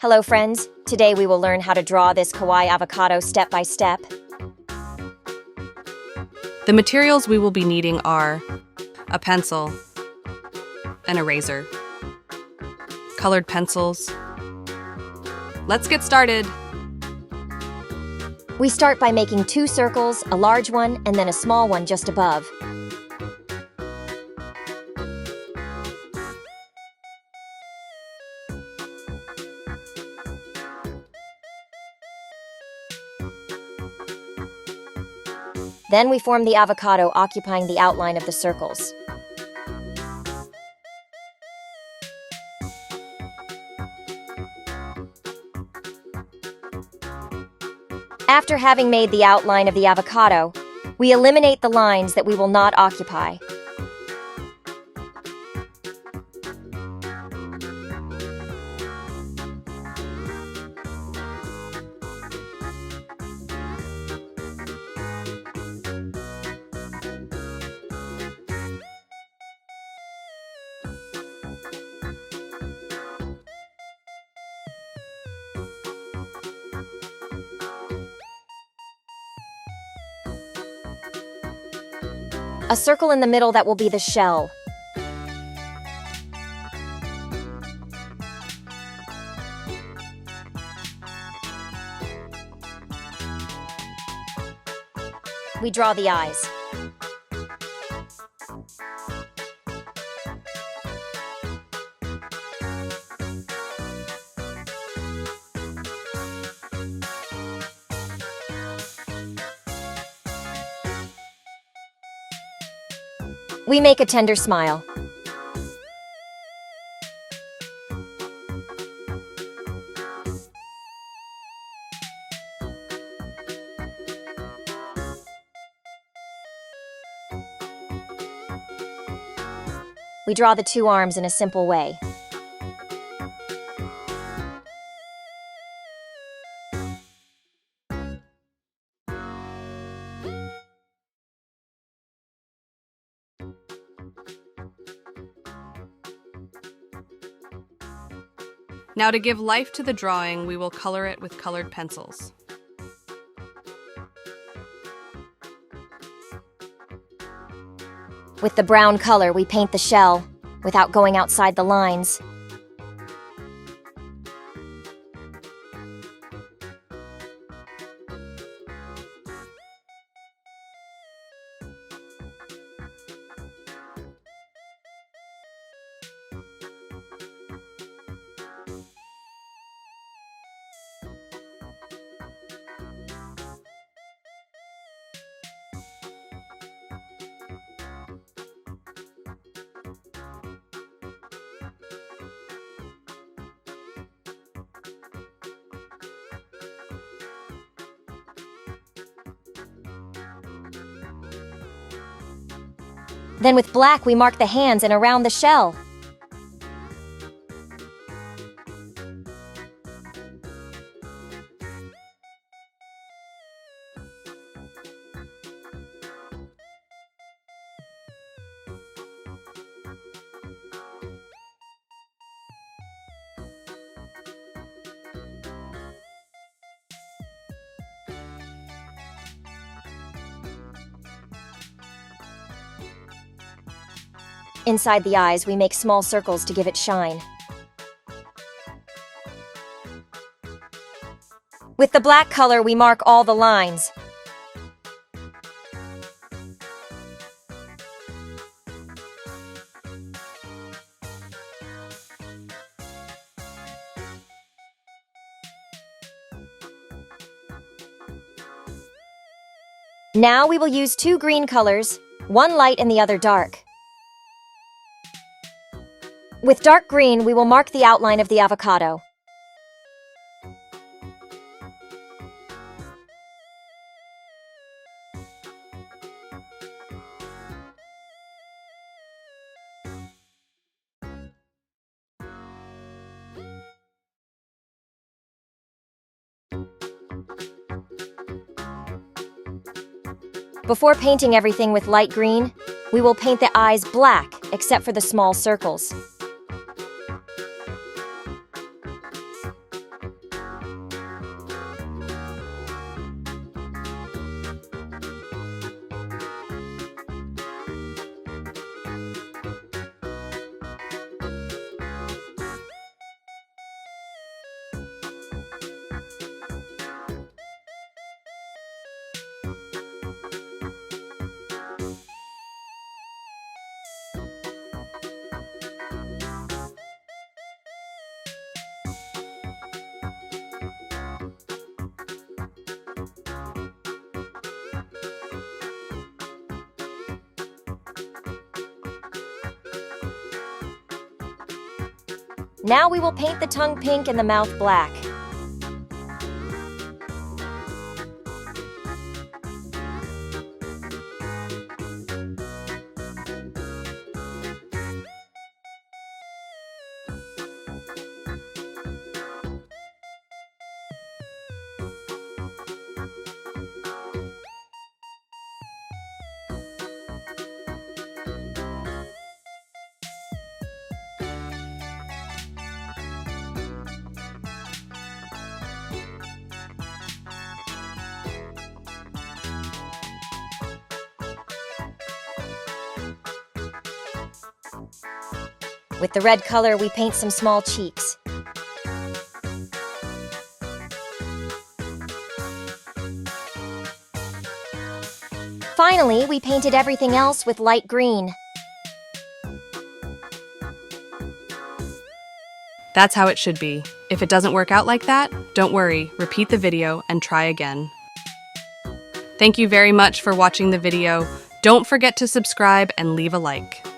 Hello friends, today we will learn how to draw this kawaii avocado step by step. The materials we will be needing are a pencil, an eraser, colored pencils. Let's get started. We start by making 2 circles, a large one and then a small one just above. Then we form the avocado occupying the outline of the circles. After having made the outline of the avocado, we eliminate the lines that we will not occupy. A circle in the middle that will be the shell. We draw the eyes. We make a tender smile. We draw the 2 arms in a simple way. Now to give life to the drawing, we will color it with colored pencils. With the brown color, we paint the shell without going outside the lines. Then with black, we mark the hands and around the shell. Inside the eyes, we make small circles to give it shine. With the black color, we mark all the lines. Now we will use 2 green colors, one light and the other dark. With dark green, we will mark the outline of the avocado. Before painting everything with light green, we will paint the eyes black, except for the small circles. Now we will paint the tongue pink and the mouth black. With the red color, we paint some small cheeks. Finally, we painted everything else with light green. That's how it should be. If it doesn't work out like that, don't worry, repeat the video and try again. Thank you very much for watching the video. Don't forget to subscribe and leave a like.